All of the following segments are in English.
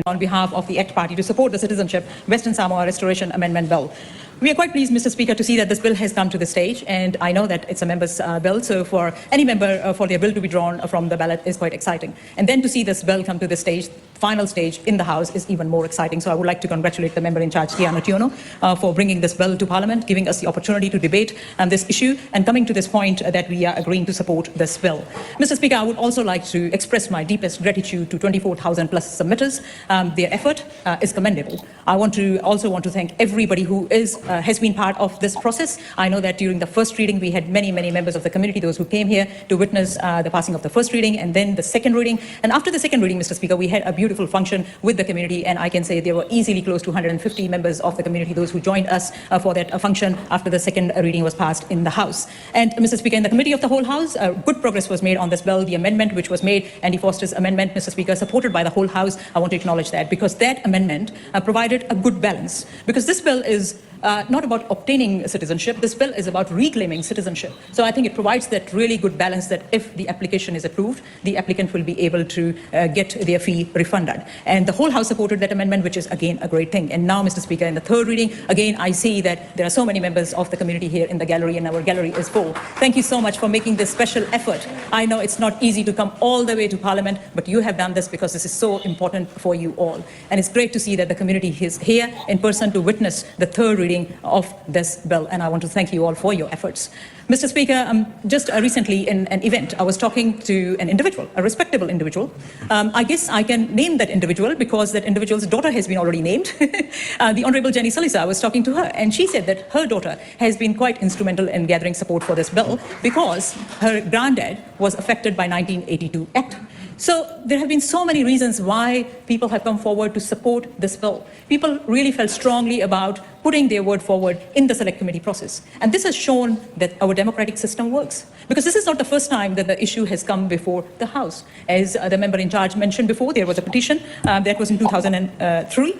on behalf of the ACT Party to support the Citizenship Western Samoa Restoration Amendment Bill. We are quite pleased, Mr. Speaker, to see that this bill has come to the stage, and I know that it's a member's bill, so for any member for their bill to be drawn from the ballot is quite exciting. And then to see this bill come to the stage, final stage in the House, is even more exciting. So I would like to congratulate the member in charge, Tiana Tiono, for bringing this bill to Parliament, giving us the opportunity to debate this issue, and coming to this point that we are agreeing to support this bill. Mr. Speaker, I would also like to express my deepest gratitude to 24,000 plus submitters. Their effort is commendable. I also want to thank everybody who has been part of this process. I know that during the first reading, we had many members of the community, those who came here to witness the passing of the first reading and then the second reading. And after the second reading, Mr. Speaker, we had a beautiful function with the community, and I can say there were easily close to 150 members of the community, those who joined us for that function after the second reading was passed in the House. And Mr. Speaker, in the committee of the whole House, good progress was made on this bill. The amendment which was made, Andy Foster's amendment, Mr. Speaker, supported by the whole House, I want to acknowledge that, because that amendment provided a good balance. Because this bill is not about obtaining citizenship, this bill is about reclaiming citizenship. So I think it provides that really good balance that if the application is approved, the applicant will be able to get their fee refunded. And the whole House supported that amendment, which is again a great thing. And now, Mr. Speaker, in the third reading, again, I see that there are so many members of the community here in the gallery, and our gallery is full. Thank you so much for making this special effort. I know it's not easy to come all the way to Parliament, but you have done this because this is so important for you all. And it's great to see that the community is here in person to witness the third reading of this bill, and I want to thank you all for your efforts. Mr. Speaker, just recently in an event, I was talking to an individual, a respectable individual. I guess I can name that individual because that individual's daughter has been already named. The Honourable Jenny Salisa, I was talking to her, and she said that her daughter has been quite instrumental in gathering support for this bill because her granddad was affected by 1982 Act. So there have been so many reasons why people have come forward to support this bill. People really felt strongly about putting their word forward in the select committee process. And this has shown that our democratic system works. Because this is not the first time that the issue has come before the House. As the member in charge mentioned before, there was a petition that was in 2003,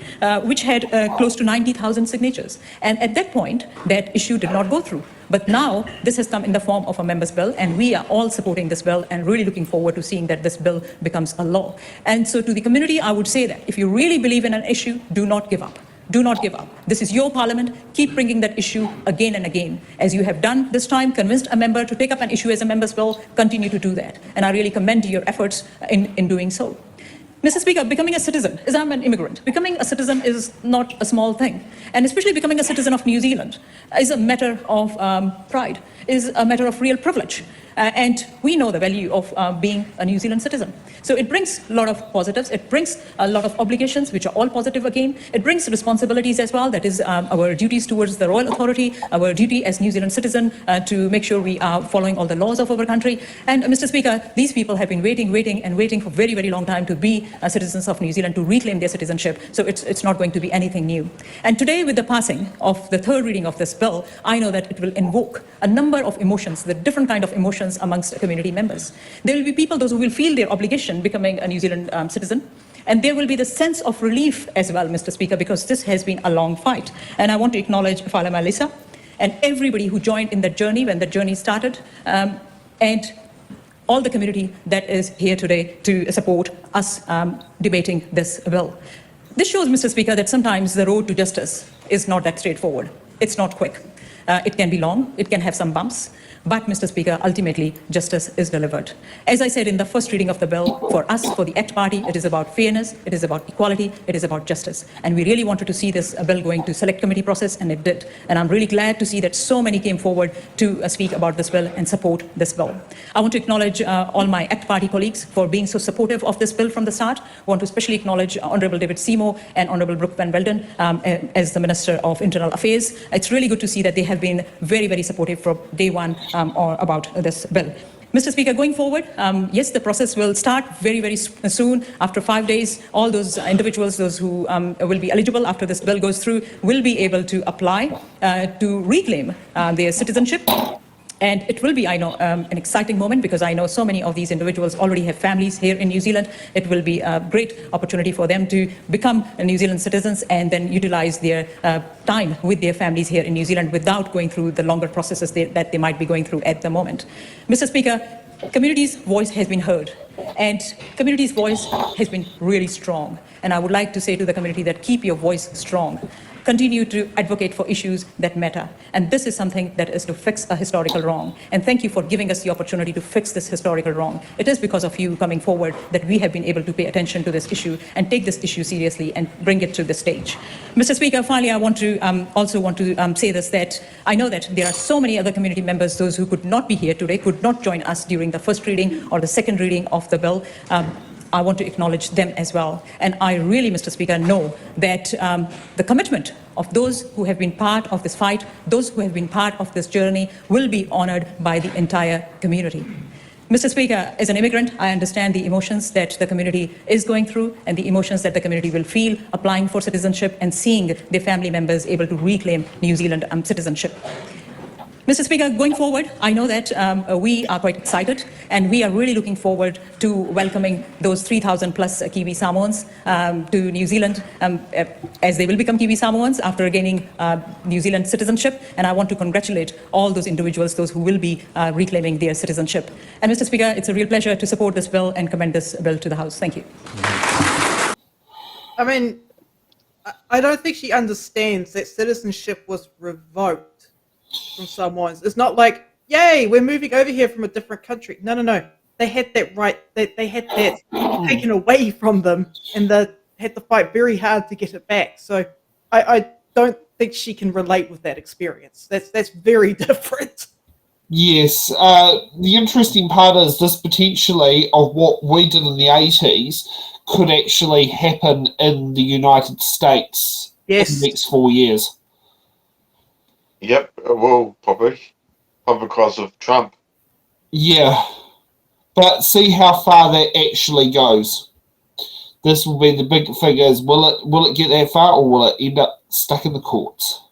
which had close to 90,000 signatures. And at that point, that issue did not go through. But now this has come in the form of a member's bill, and we are all supporting this bill and really looking forward to seeing that this bill becomes a law. And so to the community, I would say that if you really believe in an issue, do not give up. Do not give up. This is your Parliament. Keep bringing that issue again and again. As you have done this time, convinced a member to take up an issue as a member's bill, continue to do that. And I really commend your efforts in doing so. Mr. Speaker, becoming a citizen, as I'm an immigrant, becoming a citizen is not a small thing. And especially becoming a citizen of New Zealand is a matter of pride, is a matter of real privilege. And we know the value of being a New Zealand citizen. So it brings a lot of positives. It brings a lot of obligations, which are all positive again. It brings responsibilities as well. That is our duties towards the royal authority, our duty as New Zealand citizen to make sure we are following all the laws of our country. And Mr. Speaker, these people have been waiting for very, very long time to be citizens of New Zealand, to reclaim their citizenship. So it's not going to be anything new. And today, with the passing of the third reading of this bill, I know that it will invoke a number of emotions, the different kind of emotions amongst community members. There will be people, those who will feel their obligation becoming a New Zealand citizen. And there will be the sense of relief as well, Mr. Speaker, because this has been a long fight. And I want to acknowledge Fala Malisa and everybody who joined in that journey when the journey started, and all the community that is here today to support us debating this bill. This shows, Mr. Speaker, that sometimes the road to justice is not that straightforward. It's not quick. It can be long, it can have some bumps, but, Mr. Speaker, ultimately, justice is delivered. As I said in the first reading of the bill, for us, for the ACT Party, it is about fairness, it is about equality, it is about justice. And we really wanted to see this bill going to select committee process, and it did. And I'm really glad to see that so many came forward to speak about this bill and support this bill. I want to acknowledge all my ACT Party colleagues for being so supportive of this bill from the start. I want to especially acknowledge Honourable David Seymour and Honourable Brooke Van Velden as the Minister of Internal Affairs. It's really good to see that they have been very, very supportive from day one or about this bill. Mr. Speaker, going forward, yes, the process will start very, very soon. After 5 days, all those individuals, those who will be eligible after this bill goes through, will be able to apply to reclaim their citizenship. And it will be, I know, an exciting moment because I know so many of these individuals already have families here in New Zealand. It will be a great opportunity for them to become New Zealand citizens and then utilize their time with their families here in New Zealand without going through the longer processes that they might be going through at the moment. Mr. Speaker, community's voice has been heard, and community's voice has been really strong. And I would like to say to the community that keep your voice strong. Continue to advocate for issues that matter. And this is something that is to fix a historical wrong. And thank you for giving us the opportunity to fix this historical wrong. It is because of you coming forward that we have been able to pay attention to this issue and take this issue seriously and bring it to the stage. Mr. Speaker, finally, I want to say this, that I know that there are so many other community members, those who could not be here today, could not join us during the first reading or the second reading of the bill. I want to acknowledge them as well. And I really, Mr. Speaker, know that the commitment of those who have been part of this fight, those who have been part of this journey, will be honored by the entire community. Mr. Speaker, as an immigrant, I understand the emotions that the community is going through and the emotions that the community will feel applying for citizenship and seeing their family members able to reclaim New Zealand citizenship. Mr. Speaker, going forward, I know that we are quite excited and we are really looking forward to welcoming those 3,000 plus Kiwi Samoans to New Zealand as they will become Kiwi Samoans after gaining New Zealand citizenship. And I want to congratulate all those individuals, those who will be reclaiming their citizenship. And Mr. Speaker, it's a real pleasure to support this bill and commend this bill to the House. Thank you. I mean, I don't think she understands that citizenship was revoked from Samoans. It's not like, yay, we're moving over here from a different country. No, no, no. They had that right. They had that taken away from them, and they had to fight very hard to get it back. So I don't think she can relate with that experience. That's very different. Yes. The interesting part is this potentially of what we did in the 80s could actually happen in the United States in the next 4 years. Yep, it will probably because of Trump. Yeah, but see how far that actually goes. This will be the big figures. Will it get that far, or will it end up stuck in the courts?